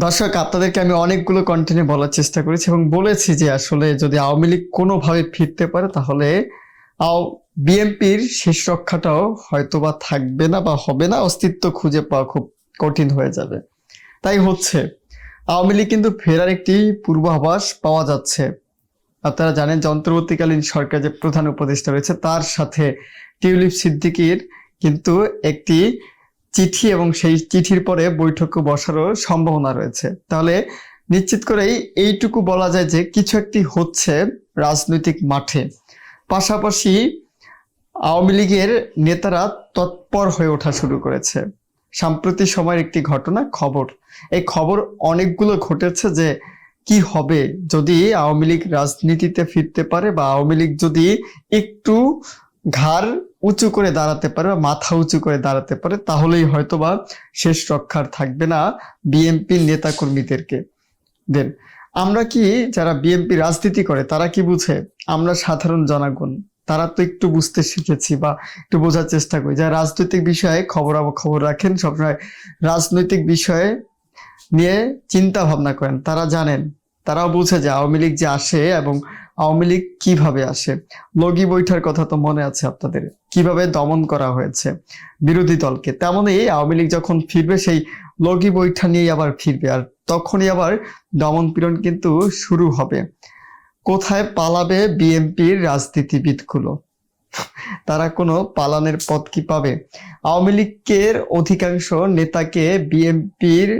দর্শক, আপনাদেরকে আমি অনেকগুলো কন্টেন্টে বলার চেষ্টা করেছি এবং বলেছি যে আসলে যদি আওয়ামী লীগ কোনোভাবে ফিরতে পারে তাহলে বিএনপির শেষ রক্ষাটাও হয়তোবা থাকবে না বা হবে না, অস্তিত্ব খুঁজে পাওয়া খুব কঠিন হয়ে যাবে। তাই হচ্ছে, আওয়ামী লীগ কিন্তু ফেরার একটি পূর্বাভাস পাওয়া যাচ্ছে। আপনারা জানেন যে অন্তর্বর্তীকালীন সরকার যে প্রধান উপদেষ্টা রয়েছে তার সাথে টিউলিপ সিদ্দিকীর কিন্তু একটি চিঠি এবং সেই চিঠির পরে বৈঠকে বসারও সম্ভাবনা রয়েছে। তাহলে নিশ্চিত করেই এইটুকু বলা যায় যে কিছু একটি হচ্ছে রাজনৈতিক মাঠে। পাশাপাশি আওয়ামী লীগের নেতারা তৎপর হয়ে ওঠা শুরু করেছে। সাম্প্রতিক সময়ের একটি ঘটনা খবর, এই খবর অনেকগুলো ঘটেছে যে কি হবে যদি আওয়ামী লীগ রাজনীতিতে ফিরতে পারে বা আওয়ামী লীগ যদি একটু ঘাড় উঁচু করে দাঁড়াতে পারে বা মাথা উঁচু করে দাঁড়াতে পারে, তাহলেই হয়তোবা শেষ রক্ষার থাকবে না বিএনপির নেতা কর্মীদেরকে। দেন আমরা কি, যারা বিএনপি রাজনীতি করে তারা কি বুঝে? আমরা সাধারণ জনগণ, তারা তো একটু বুঝতে শিখেছি বা একটু বোঝার চেষ্টা করি। যারা রাজনৈতিক বিষয়ে খবর রাখেন, সবসময় রাজনৈতিক বিষয়ে নিয়ে চিন্তা ভাবনা করেন, তারা জানেন, তারাও বুঝে যে আওয়ামী লীগ যে আসে এবং আওয়ামী লীগ কিভাবে আসে। লগি বৈঠার কথা তো মনে আছে আপনাদের, কিভাবে দমন করা হয়েছে বিরোধী দলকে। তেমনই আওয়ামী লীগ যখন ফিরবে সেই লগি বৈঠা নিয়ে আবার ফিরবে, আর তখনই আবার দমন পীড়ন কিন্তু শুরু হবে। কোথায় পালাবে বিএনপির রাজনীতিবিদগুলো? তারা কোনো পালানের পথ কি পাবে? আওয়ামী লীগের অধিকাংশ নেতাকে বিএনপির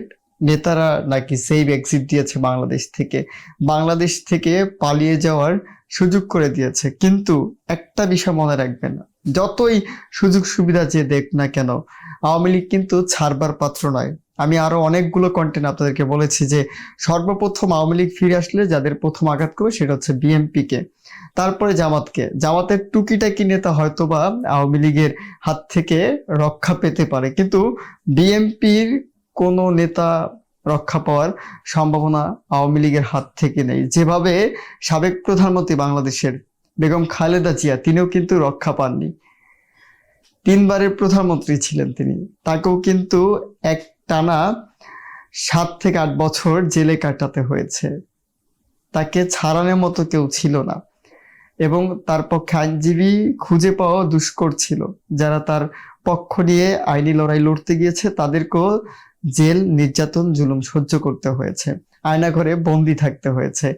নেতারা নাকি সেভ এক্সিট দিয়েছে বাংলাদেশ থেকে পালিয়ে যাওয়ার সুযোগ করে দিয়েছে। কিন্তু একটা বিষয় মনে রাখবেন, যতই সুযোগ সুবিধা যে দেখ না কেন, আওয়ামী লীগ কিন্তু ছাড়বার পাত্র নয়। আমি আরো অনেকগুলো কন্টেন্ট আপনাদেরকে বলেছি যে সর্বপ্রথম আওয়ামী লীগ ফিরে আসলে যাদের প্রথম আঘাত করবে সেটা হচ্ছে বিএনপি কে, তারপরে জামাতের টুকিটাকি নেতা হয়তোবা আওয়ামী লীগের হাত থেকে রক্ষা পেতে পারে, কিন্তু বিএনপির কোন নেতা রক্ষা পাওয়ার সম্ভাবনা আওয়ামী লীগের হাত থেকে নেই। যেভাবে সাবেক প্রধানমন্ত্রী বাংলাদেশের বেগম খালেদা জিয়া, তিনিও কিন্তু রক্ষা পাননি। 3বারের প্রধানমন্ত্রী ছিলেন তিনি, তাকেও কিন্তু এক টানা 7 থেকে 8 বছর জেলে কাটাতে হয়েছে। তাকে ছাড়ানোর মতো কেউ ছিল না এবং তার পক্ষে আইনজীবী খুঁজে পাওয়া দুষ্কর ছিল। যারা তার পক্ষ নিয়ে আইনি লড়াই লড়তে গিয়েছে তাদেরকেও জেল, নির্যাতন, জুলুম সহ্য করতে হয়েছে, আয়নাঘরে বন্দি থাকতে হয়েছে।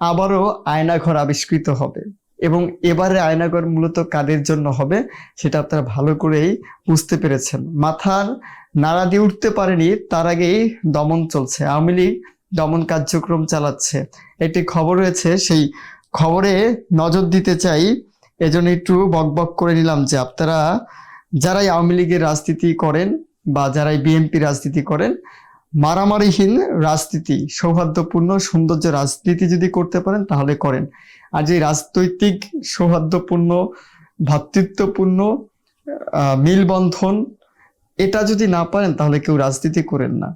আবারও আয়নাঘর আবিষ্কৃত হবে এবং এবারে আয়নাঘর মূলত কাদের জন্য হবে সেটা আপনারা ভালো করেই বুঝতে পেরেছেন। মাথার নাড়া দিয়ে উঠতে পারেনি তার আগেই দমন চলছে, আওয়ামী লীগ দমন কার্যক্রম চালাচ্ছে। একটি খবর রয়েছে, সেই খবরে নজর দিতে চাই, এজন্য একটু বকবক করে নিলাম যে আপনারা যারাই আওয়ামী লীগের রাজনীতি করেন বা যারাই বিএনপি রাজনীতি করেন, মারামারিহীন রাজনীতি, সৌহার্দ্যপূর্ণ সৌন্দর্য রাজনীতি যদি করতে পারেন তাহলে করেন। আর যে রাজনৈতিক সৌহার্দ্যপূর্ণ, ভ্রাতৃত্বপূর্ণ মিলবন্ধন, এটা যদি না পারেন তাহলে কেউ রাজনীতি করেন না।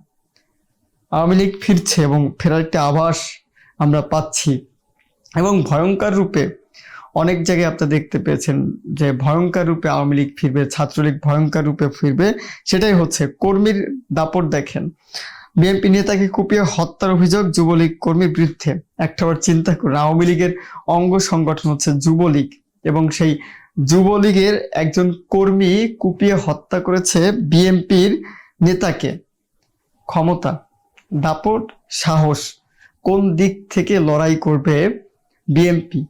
আওয়ামী লীগ ফিরছে এবং ফেরার একটা আভাস আমরা পাচ্ছি এবং ভয়ঙ্কর রূপে অনেক জায়গায় আপনারা দেখতে পেয়েছেন যে ভয়ঙ্কর রূপে আওয়ামী লীগ ফিরবে, ছাত্রলীগ ভয়ঙ্কর রূপে ফিরবে। সেটাই হচ্ছে, কর্মীর দাপট দেখেন, বিএনপি নেতাকে কুপিয়ে হত্যার অভিযোগ যুবলীগ কর্মীর বিরুদ্ধে। একটাবার চিন্তা করুন, আওয়ামী লীগের অঙ্গ সংগঠন হচ্ছে যুবলীগ এবং সেই যুবলীগের একজন কর্মী কুপিয়ে হত্যা করেছে বিএনপির নেতাকে। ক্ষমতা, দাপট, সাহস, কোন দিক থেকে লড়াই করবে বিএনপি?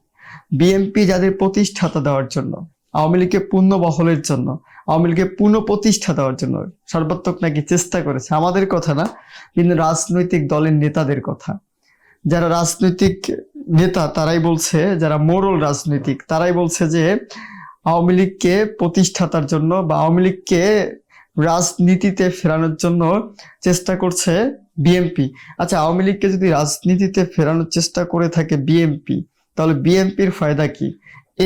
বিএনপি যাদের প্রতিষ্ঠাতা দেওয়ার জন্য, আওয়ামী লীগকে পূর্ণ বহলের জন্য, আওয়ামী লীগকে পূর্ণ প্রতিষ্ঠা দেওয়ার জন্য সর্বাত্মক নাকি চেষ্টা করেছে। আমাদের কথা না, কিন্তু রাজনৈতিক দলের নেতাদের কথা। যারা রাজনৈতিক নেতা তারাই বলছে, যারা মোরল রাজনৈতিক তারাই বলছে যে আওয়ামী লীগকে প্রতিষ্ঠাতার জন্য বা আওয়ামী লীগকে রাজনীতিতে ফেরানোর জন্য চেষ্টা করছে বিএনপি। আচ্ছা, আওয়ামী লীগকে যদি রাজনীতিতে ফেরানোর চেষ্টা করে থাকে বিএনপি, তাহলে বিএনপির ফায়দা কি?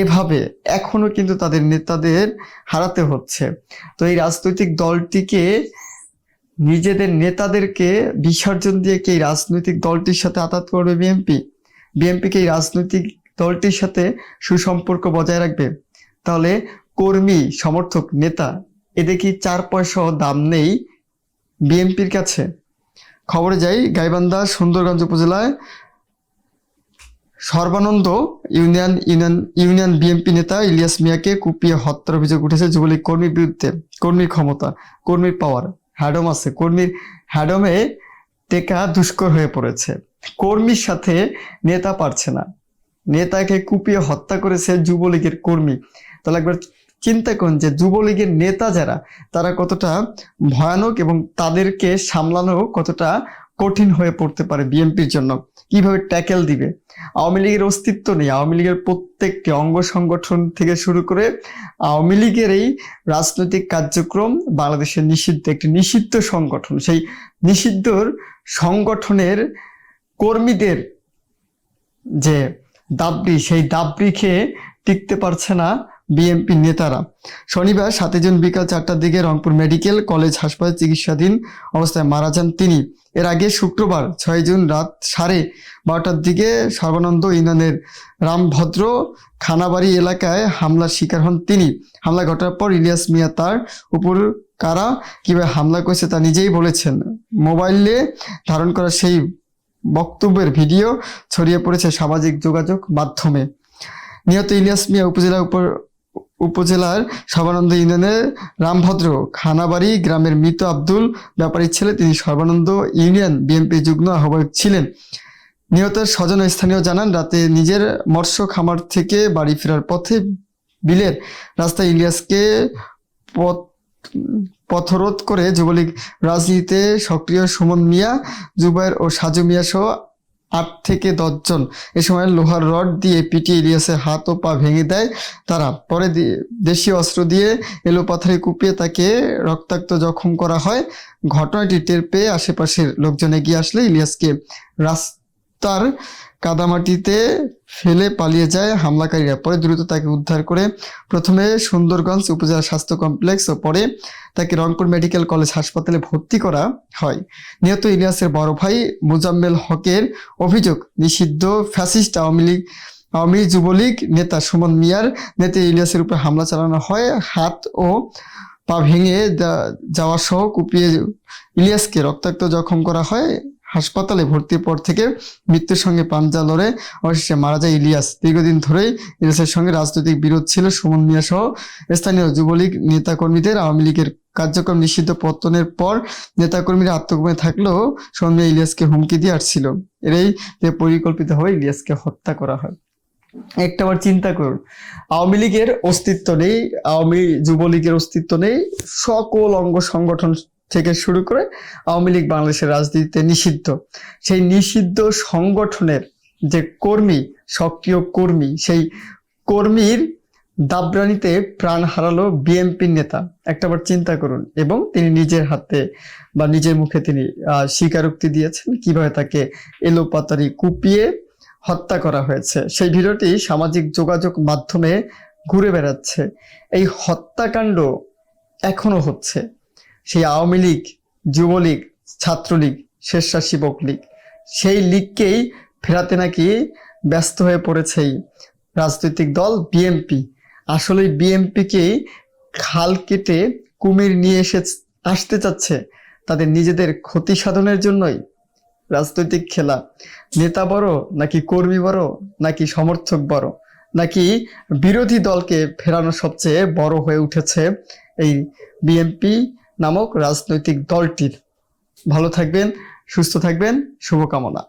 এভাবে এখনো কিন্তু তাদের নেতাদের হারাতে হচ্ছে। তো এই রাজনৈতিক দলটিকে, নিজেদের নেতাদেরকে বিসর্জন দিয়ে কি এই রাজনৈতিক দলটির সাথে আঘাত করবে বিএনপি? বিএনপিকে এই রাজনৈতিক দলটির সাথে সুসম্পর্ক বজায় রাখবে? তাহলে কর্মী, সমর্থক, নেতা, এদের কি 4 পয়সাও দাম নেই বিএনপির কাছে? খবরে যাই, গাইবান্ধা সুন্দরগঞ্জ উপজেলায় সর্বানন্দ ইউনিয়ন বিএনপি নেতা ইলিয়াস মিয়াকে কুপিয়ে হত্যার অভিযোগ উঠেছে যুবলীগ কর্মীর বিরুদ্ধে। কর্মীর ক্ষমতা, কর্মীর পাওয়ার, হ্যাডম আছে, কর্মীর হ্যাডমে টেকা দুষ্কর হয়ে পড়েছে। কর্মীর সাথে নেতা পারছে না, নেতাকে কুপিয়ে হত্যা করেছে যুবলীগের কর্মী। তাহলে একবার চিন্তা করুন যে যুবলীগের নেতা যারা, তারা কতটা ভয়ানক এবং তাদেরকে সামলানো কতটা কঠিন হয়ে পড়তে পারে বিএনপির জন্য। কিভাবে ট্যাকেল দিবে? আওয়ামী লীগের অস্তিত্ব নেই। আওয়ামী লীগের প্রত্যেকটি অঙ্গ সংগঠন থেকে শুরু করে আওয়ামী লীগের এই রাজনৈতিক কার্যক্রম বাংলাদেশের নিষিদ্ধ, একটি নিষিদ্ধ সংগঠন। সেই নিষিদ্ধর সংগঠনের কর্মীদের যে দাবড়ি, সেই দাবড়ি খেয়ে টিকতে পারছে না বিএনপি নেতারা। শনিবার 7 জুন বিকাল 4টার দিকে রংপুর মেডিকেল কলেজ হাসপাতালে চিকিৎসাধীন অবস্থায় মারা যান তিনি। এর আগে শুক্রবার 6 জুন রাত 12:30টার দিকে সর্বানন্দ ইউনিয়নের রামভদ্র খানাবাড়ি এলাকায় হামলার শিকার হন তিনি। হামলা ঘটার পর ইলিয়াস মিয়া তার উপর কারা কিভাবে হামলা করেছে তা নিজেই বলেছেন। মোবাইলে ধারণ করা সেই বক্তব্যের ভিডিও ছড়িয়ে পড়েছে সামাজিক যোগাযোগ মাধ্যমে। নিহত ইলিয়াস মিয়া উপজেলার সর্বানন্দ ইউনিয়নের রামভদ্র খানাবাড়ি গ্রামের মৃত আব্দুল ব্যাপারীর ছেলে। তিনি সর্বানন্দ ইউনিয়ন বিএনপি যুগ্ম আহ্বায়ক ছিলেন। নিহতের স্বজন স্থানীয় জানান, রাতে নিজের মৎস্য খামার থেকে বাড়ি ফেরার পথে বিলের রাস্তায় ইলিয়াসকে পথরোধ করে যুবলীগ রাজনীতিতে সক্রিয় সুমন মিয়া, জুবায়ের ও সাজু মিয়া সহ 8 থেকে 10 জন। এ সময় লোহার রড দিয়ে পিটিয়ে ইলিয়াসের হাত ও পা ভেঙে দেয় তারা। পরে দেশীয় অস্ত্র দিয়ে এলোপাথারি কুপিয়ে তাকে রক্তাক্ত জখম করা হয়। ঘটনাটি টের পেয়ে আশেপাশের লোকজন এগিয়ে আসলে ইলিয়াসকে রাস্তার কাদামাটিতে ফেলে পালিয়ে যায় হামলাকারীরা। পরে দ্রুত তাকে উদ্ধার করে প্রথমে সুন্দরগঞ্জ উপজেলা স্বাস্থ্য কমপ্লেক্স ও পরে তাকে রংপুর মেডিকেল কলেজ হাসপাতালে ভর্তি করা হয়। নিহত ইলিয়াসের বড় ভাই মুজাম্মেল হকের অভিযোগ, নিষিদ্ধ ফ্যাসিস্ট আওয়ামী যুবলীগ নেতা সুমন মিয়ার নেতা ইলিয়াসের উপর হামলা চালানো হয়। হাত ও পা ভেঙে যাওয়া সহ কুপিয়ে ইলিয়াসকে রক্তাক্ত জখম করা হয়। হাসপাতালে ভর্তির পর থেকে মৃত্যুর সঙ্গে পাঞ্জা লড়ে অবশেষে মারা যায় ইলিয়াস। দীর্ঘদিন ধরেই ইলিয়াসের সঙ্গে রাজনৈতিক বিরোধ ছিল সুমন মিয়া সহ স্থানীয় যুবলীগ নেতাকর্মীদের। আওয়ামী লীগের কার্যক্রম নিষিদ্ধ পতনের পর নেতাকর্মীরা আত্মগোপনে থাকলেও সুমন মিয়া ইলিয়াসকে হুমকি দিয়ে আসছিল। এরই পরিকল্পিতভাবে ইলিয়াসকে হত্যা করা হয়। একটা বার চিন্তা করুন, আওয়ামী লীগের অস্তিত্ব নেই, আওয়ামী যুবলীগের অস্তিত্ব নেই, সকল অঙ্গ সংগঠন থেকে শুরু করে আওয়ামী লীগ বাংলাদেশের রাজনীতিতে নিষিদ্ধ। সেই নিষিদ্ধ সংগঠনের যে কর্মী, সক্রিয় কর্মী, সেই কর্মীর দাবরানিতে প্রাণ হারালো বিএনপির নেতা। একটাবার চিন্তা করুন। এবং তিনি নিজের হাতে বা নিজের মুখে তিনি স্বীকারোক্তি দিয়েছেন কিভাবে তাকে এলোপাতারি কুপিয়ে হত্যা করা হয়েছে। সেই ভিডিওটি সামাজিক যোগাযোগ মাধ্যমে ঘুরে বেড়াচ্ছে। এই হত্যাকাণ্ড এখনো হচ্ছে। সেই আওয়ামী লীগ, যুবলীগ, ছাত্রলীগ, স্বেচ্ছাসেবক লীগ, সেই লীগকেই ফেরাতে নাকি ব্যস্ত হয়ে পড়েছে এই রাজনৈতিক দল বিএনপি। আসলে বিএনপিকেই খাল কেটে কুমির নিয়ে আসতে চাচ্ছে তাদের নিজেদের ক্ষতি সাধনের জন্যই। রাজনৈতিক খেলা, নেতা বড় নাকি কর্মী বড় নাকি সমর্থক বড় নাকি বিরোধী দলকে ফেরানো সবচেয়ে বড় হয়ে উঠেছে এই বিএনপি নামক রাজনৈতিক দলটির। ভালো থাকবেন, সুস্থ থাকবেন, শুভকামনা।